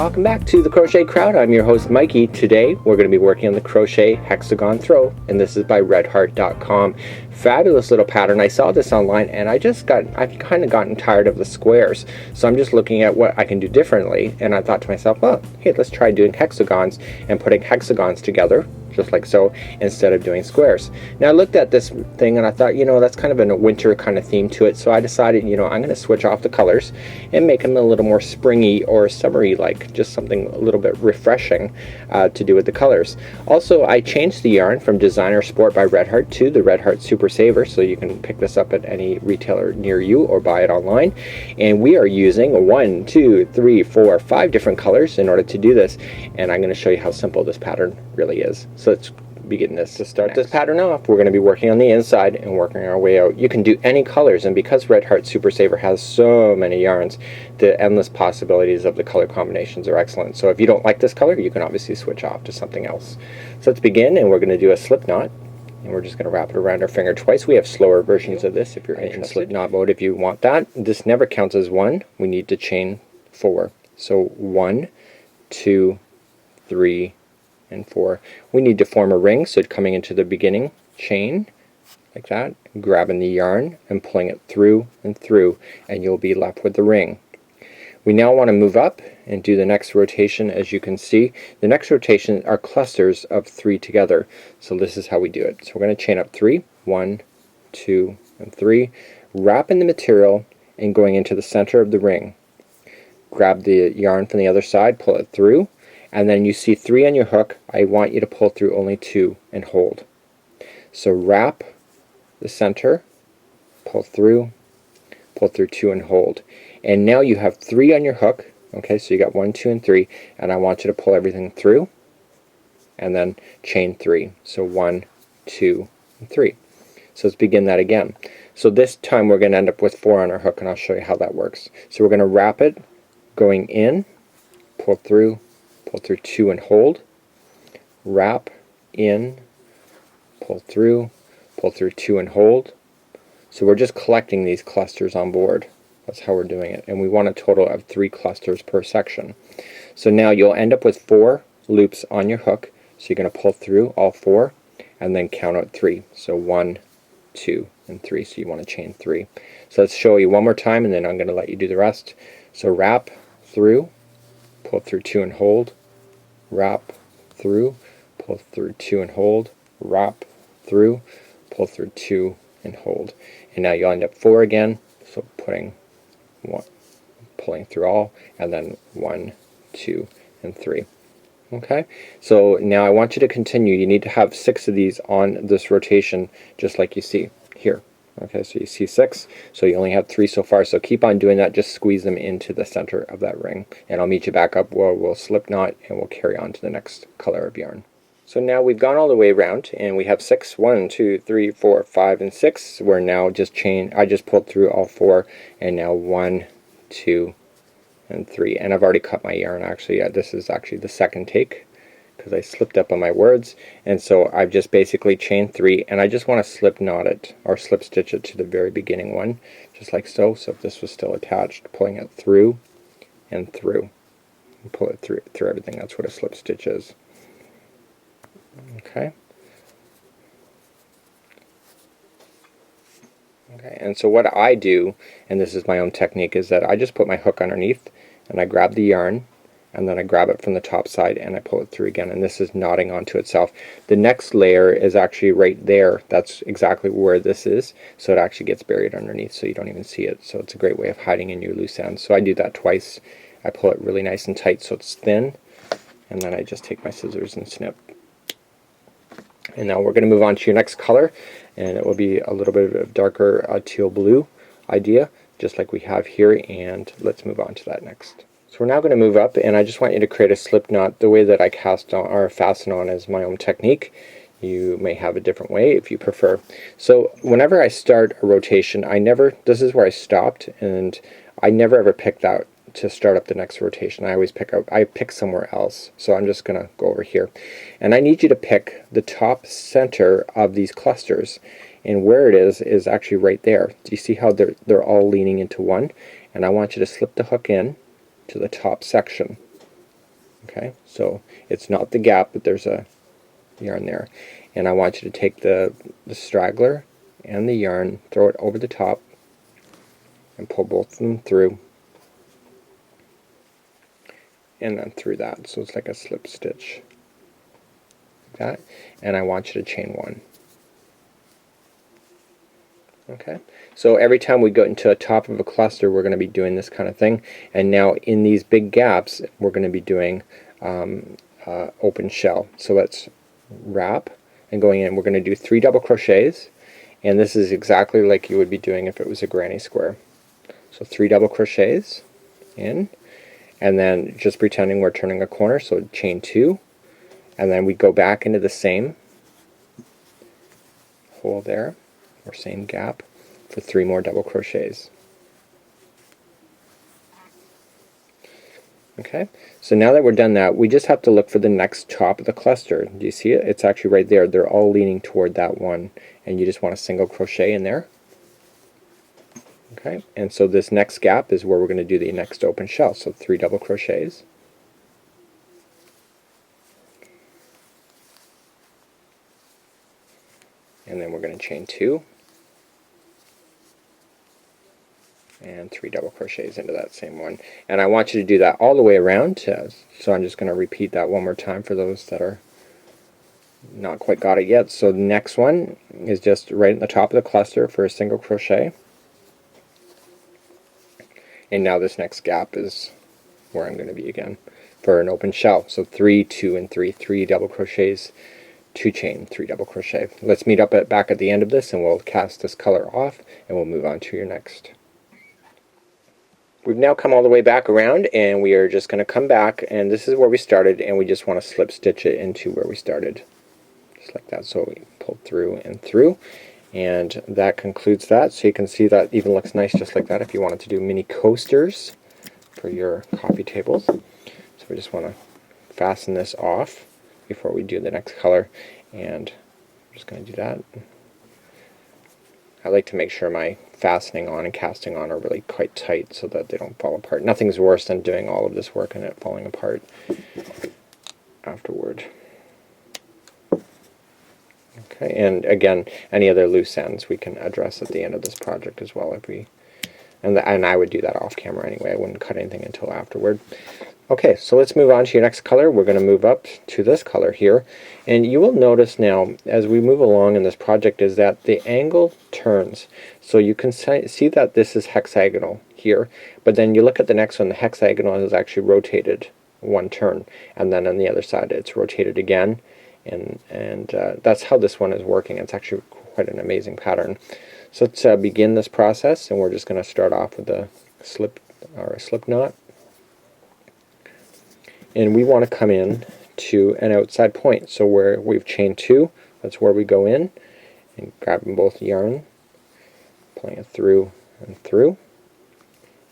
Welcome back to the Crochet Crowd. I'm your host Mikey. Today we're going to be working on the crochet hexagon throw, and this is by redheart.com. Fabulous little pattern. I saw this online and I've kind of gotten tired of the squares, so I'm just looking at what I can do differently, and I thought to myself, well, hey, let's try doing hexagons and putting hexagons together just like so instead of doing squares. Now I looked at this thing and I thought, you know, that's kind of a winter kind of theme to it, so I decided, you know, I'm going to switch off the colors and make them a little more springy or summery, like just something a little bit refreshing to do with the colors. Also, I changed the yarn from Designer Sport by Red Heart to the Red Heart Super Saver, so you can pick this up at any retailer near you or buy it online. And we are using 1, 2, 3, 4, 5 different colors in order to do this, and I'm going to show you how simple this pattern really is. So let's begin this. To start this pattern off, we're going to be working on the inside and working our way out. You can do any colors, and because Red Heart Super Saver has so many yarns, the endless possibilities of the color combinations are excellent. So if you don't like this color, you can obviously switch off to something else. So let's begin, and we're going to do a slip knot, and we're just going to wrap it around our finger twice. We have slower versions of this if you're in slip knot mode if you want that. This never counts as one. We need to chain 4. So 1, 2, 3, and 4. We need to form a ring, so coming into the beginning chain like that, grabbing the yarn and pulling it through and through, and you'll be left with the ring. We now want to move up and do the next rotation. As you can see, the next rotation are clusters of 3 together, so this is how we do it. So we're going to chain up 3, 1, 2, and 3, wrap in the material and going into the center of the ring. Grab the yarn from the other side, pull it through, and then you see 3 on your hook. I want you to pull through only 2 and hold. So wrap the center, pull through 2 and hold. And now you have 3 on your hook. Okay, so you got 1, 2, and 3, and I want you to pull everything through and then chain 3. So 1, 2, and 3. So let's begin that again. So this time we're going to end up with 4 on our hook, and I'll show you how that works. So we're going to wrap it going in, pull through 2 and hold, wrap in, pull through 2 and hold. So we're just collecting these clusters on board. That's how we're doing it, and we want a total of 3 clusters per section. So now you'll end up with 4 loops on your hook, so you're going to pull through all 4 and then count out 3. So 1, 2, and 3. So you want to chain 3. So let's show you one more time, and then I'm going to let you do the rest. So wrap through, pull through 2 and hold, wrap through, pull through 2 and hold, wrap through, pull through 2 and hold. And now you'll end up 4 again, so pulling through all, and then 1, 2, and 3. Okay, so now I want you to continue. You need to have 6 of these on this rotation, just like you see here. Okay, so you see 6, so you only have 3 so far, so keep on doing that. Just squeeze them into the center of that ring, and I'll meet you back up where we'll slip knot and we'll carry on to the next color of yarn. So now we've gone all the way around and we have 6, 1, 2, 3, 4, 5, and 6. We're now just I just pulled through all 4, and now 1, 2, and 3. And I've already cut my yarn actually. This is actually the second take, because I slipped up on my words, and so I've just basically chained 3, and I just want to slip knot it or slip stitch it to the very beginning one, just like so. So if this was still attached, pulling it through and through, and pull it through everything. That's what a slip stitch is. Okay. Okay, and so what I do, and this is my own technique, is that I just put my hook underneath and I grab the yarn, and then I grab it from the top side and I pull it through again, and this is knotting onto itself. The next layer is actually right there. That's exactly where this is, so it actually gets buried underneath, so you don't even see it. So it's a great way of hiding in your loose ends. So I do that twice. I pull it really nice and tight so it's thin, and then I just take my scissors and snip. And now we're going to move on to your next color, and it will be a little bit of darker teal blue idea, just like we have here, and let's move on to that next. So we're now going to move up, and I just want you to create a slip knot. The way that I cast on or fasten on is my own technique. You may have a different way if you prefer. So whenever I start a rotation, this is where I stopped, and I never ever picked out to start up the next rotation. I always pick somewhere else. So I'm just gonna go over here, and I need you to pick the top center of these clusters, and where it is actually right there. Do you see how they're all leaning into one? And I want you to slip the hook in to the top section Okay, so it's not the gap, but there's a yarn there, and I want you to take the straggler and the yarn, throw it over the top, and pull both of them through, and then through that, so it's like a slip stitch like that, and I want you to chain one. Okay, so every time we go into the top of a cluster, we're going to be doing this kind of thing, and now in these big gaps we're going to be doing open shell. So let's wrap, and going in we're going to do 3 double crochets, and this is exactly like you would be doing if it was a granny square. So 3 double crochets in, and then just pretending we're turning a corner, so chain 2, and then we go back into the same hole there, or same gap, for 3 more double crochets. Okay, so now that we're done that, we just have to look for the next top of the cluster. Do you see it? It's actually right there. They're all leaning toward that one, and you just want a single crochet in there. Okay, and so this next gap is where we're going to do the next open shell, so 3 double crochets. And then we're going to chain 2 and 3 double crochets into that same one, and I want you to do that all the way around, so I'm just going to repeat that one more time for those that are not quite got it yet. So the next one is just right at the top of the cluster for a single crochet, and now this next gap is where I'm going to be again for an open shell, so 3, 2, and 3, 3 double crochets, 2 chain, 3 double crochet. Let's meet up back at the end of this, and we'll cast this color off, and we'll move on to your next. We've now come all the way back around, and we are just going to come back, and this is where we started, and we just want to slip stitch it into where we started, just like that. So we pull through and through, and that concludes that. So you can see that even looks nice just like that if you wanted to do mini coasters for your coffee tables. So we just want to fasten this off before we do the next color, and I'm just going to do that. I like to make sure my fastening on and casting on are really quite tight so that they don't fall apart. Nothing's worse than doing all of this work and it falling apart afterward. Okay, and again, any other loose ends we can address at the end of this project as well if we, and I would do that off camera anyway. I wouldn't cut anything until afterward. Okay, so let's move on to your next color. We're going to move up to this color here, and you will notice now as we move along in this project is that the angle turns. So you can see that this is hexagonal here, but then you look at the next one, the hexagonal is actually rotated one turn, and then on the other side it's rotated again, and that's how this one is working. It's actually quite an amazing pattern. So let's begin this process, and we're just going to start off with a slip knot. And we want to come in to an outside point. So where we've chained 2, that's where we go in and grabbing both yarn, pulling it through and through.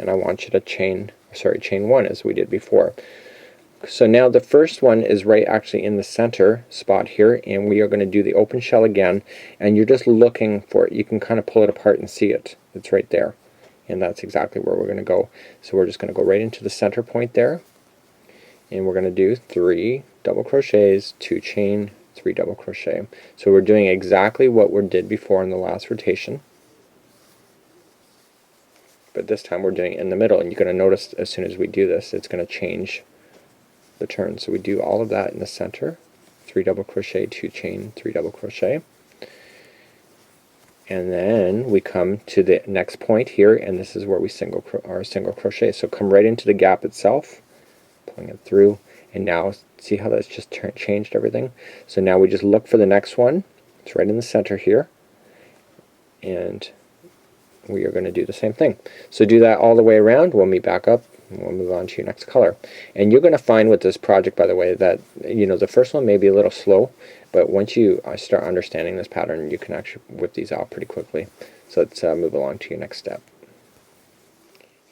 And I want you to chain 1 as we did before. So now the first one is right actually in the center spot here, and we are going to do the open shell again, and you're just looking for it. You can kind of pull it apart and see it. It's right there. And that's exactly where we're going to go. So we're just going to go right into the center point there. And we're going to do 3 double crochets, 2 chain, 3 double crochet. So we're doing exactly what we did before in the last rotation, but this time we're doing it in the middle, and you're going to notice as soon as we do this it's going to change the turn. So we do all of that in the center, 3 double crochet, 2 chain, 3 double crochet, and then we come to the next point here, and this is where we single crochet. So come right into the gap itself, pulling it through, and now see how that's just changed everything. So now we just look for the next one. It's right in the center here, and we are going to do the same thing. So do that all the way around. We'll meet back up and we'll move on to your next color. And you're going to find with this project, by the way, that the first one may be a little slow, but once you start understanding this pattern, you can actually whip these out pretty quickly. So let's move along to your next step.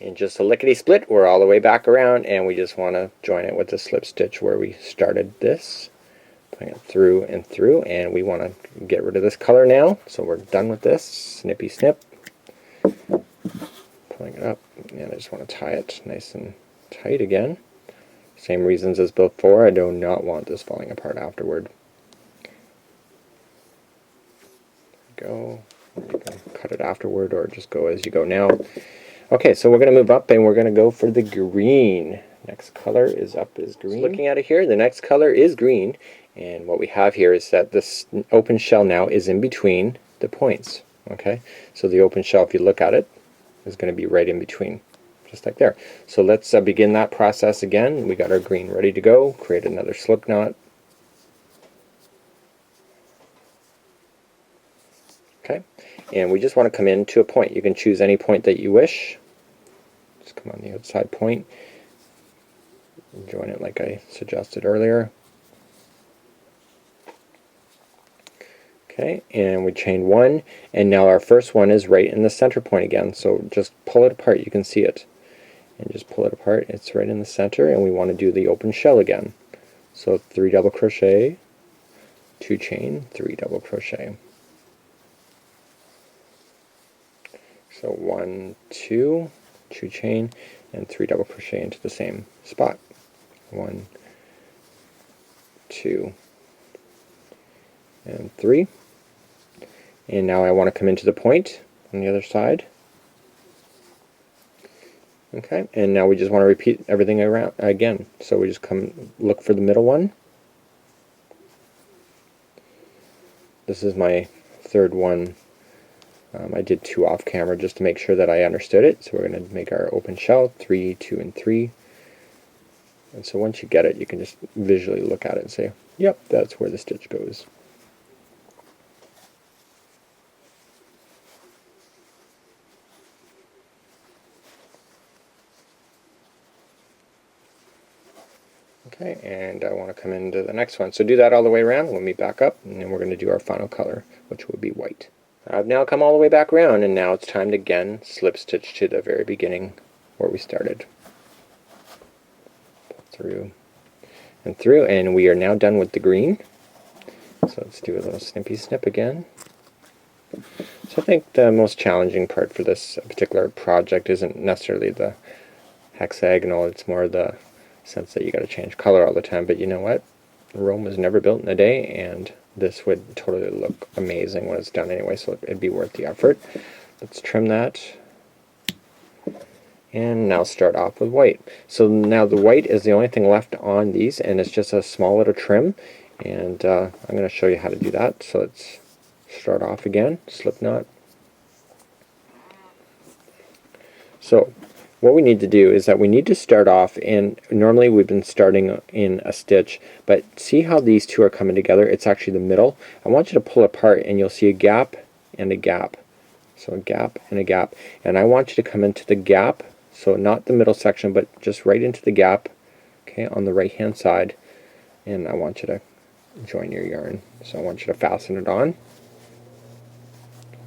And just a lickety-split, we're all the way back around, and we just want to join it with the slip stitch where we started this, putting it through and through, and we want to get rid of this color now. So we're done with this. Snippy snip, pulling it up, and I just want to tie it nice and tight again. Same reasons as before, I do not want this falling apart afterward. Go. You can cut it afterward or just go as you go now. Okay, so we're going to move up and we're going to go for the green. Next color is up is green. So looking at it here, the next color is green, and what we have here is that this open shell now is in between the points. Okay, so the open shell, if you look at it, is going to be right in between, just like there. So let's begin that process again. We got our green ready to go. Create another slip knot. Okay, and we just want to come in to a point. You can choose any point that you wish. Just come on the outside point. Join it like I suggested earlier. Okay, and we chain one, and now our first one is right in the center point again. So just pull it apart. You can see it, and just pull it apart. It's right in the center, and we want to do the open shell again. So 3 double crochet, 2 chain, 3 double crochet. So 1, 2, 2 chain, and 3 double crochet into the same spot. 1, 2, and 3. And now I want to come into the point on the other side. Okay, and now we just want to repeat everything around again. So we just come look for the middle one. This is my third one. I did 2 off camera just to make sure that I understood it. So we're going to make our open shell 3, 2, and 3. And so once you get it, you can just visually look at it and say, yep, that's where the stitch goes. Okay, and I want to come into the next one. So do that all the way around. We'll meet back up, and then we're going to do our final color, which will be white. I've now come all the way back around, and now it's time to again slip stitch to the very beginning where we started. Pull through and through, and we are now done with the green. So let's do a little snippy snip again. So I think the most challenging part for this particular project isn't necessarily the hexagonal, it's more the sense that you got to change color all the time. But you know what? Rome was never built in a day, and this would totally look amazing when it's done anyway, so it'd be worth the effort. Let's trim that. And now start off with white. So now the white is the only thing left on these, and it's just a small little trim. And I'm going to show you how to do that. So let's start off again, slip knot. So what we need to do is that we need to start off, and normally we've been starting in a stitch, but see how these two are coming together? It's actually the middle. I want you to pull apart, and you'll see a gap and a gap. So a gap and a gap. And I want you to come into the gap, so not the middle section, but just right into the gap, okay, on the right hand side. And I want you to join your yarn. So I want you to fasten it on,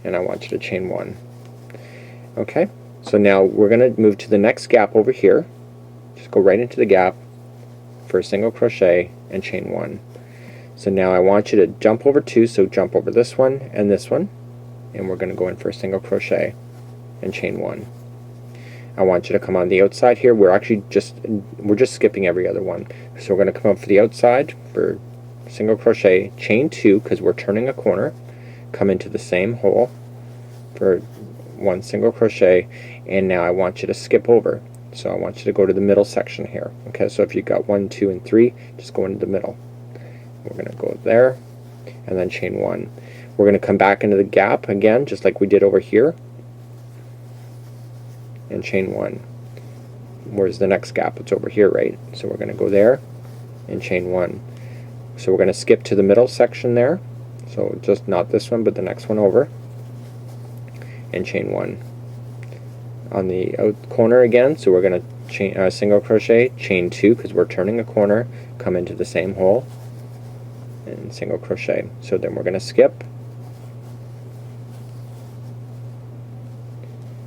and I want you to chain one. Okay, so now we're going to move to the next gap over here. Just go right into the gap for a single crochet and chain one. So now I want you to jump over two, so jump over this one, and we're going to go in for a single crochet and chain one. I want you to come on the outside here. We're just skipping every other one. So we're going to come up for the outside for single crochet, chain two, because we're turning a corner, come into the same hole for one single crochet, and now I want you to skip over. So I want you to go to the middle section here. Okay, so if you got 1, 2, and 3, just go into the middle. We're going to go there and then chain one. We're going to come back into the gap again, just like we did over here, and chain one. Where's the next gap? It's over here, right? So we're going to go there and chain one. So we're going to skip to the middle section there, so just not this one but the next one over, and chain one. On the out corner again, so we're going to chain single crochet, chain two, because we're turning a corner, come into the same hole and single crochet. So then we're going to skip.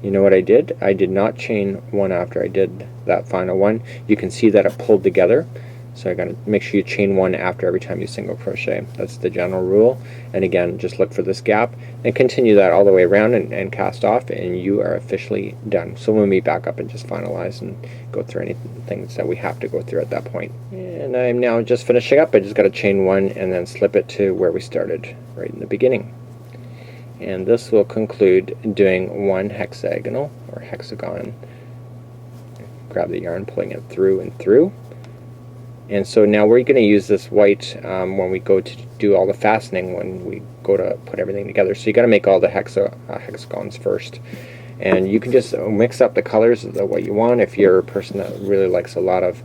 You know what I did? I did not chain one after I did that final one. You can see that it pulled together. So I got to make sure you chain 1 after every time you single crochet. That's the general rule. And again, just look for this gap and continue that all the way around and cast off, and you are officially done. So we'll meet back up and just finalize and go through any things that we have to go through at that point. And I'm now just finishing up. I just got to chain 1 and then slip it to where we started right in the beginning. And this will conclude doing 1 hexagonal or hexagon. Grab the yarn, pulling it through and through. And so now we're going to use this white when we go to do all the fastening, when we go to put everything together. So you got to make all the hexagons first. And you can just mix up the colors of what you want. If you're a person that really likes a lot of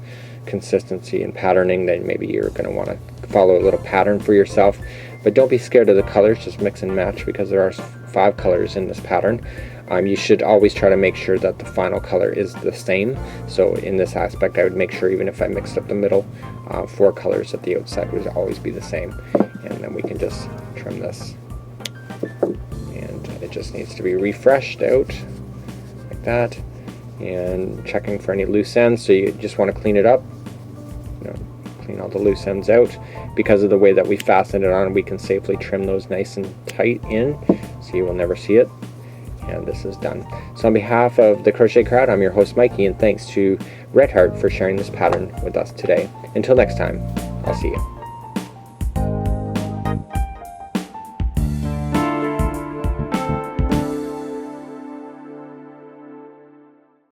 consistency and patterning, then maybe you're going to want to follow a little pattern for yourself. But don't be scared of the colors, just mix and match, because there are 5 colors in this pattern. You should always try to make sure that the final color is the same. So in this aspect, I would make sure, even if I mixed up the middle, 4 colors at the outside would always be the same. And then we can just trim this. And it just needs to be refreshed out like that. And checking for any loose ends, so you just want to clean it up. Clean all the loose ends out. Because of the way that we fastened it on, we can safely trim those nice and tight in, so you will never see it. And this is done. So on behalf of the Crochet Crowd, I'm your host Mikey, and thanks to Red Heart for sharing this pattern with us today. Until next time, I'll see you.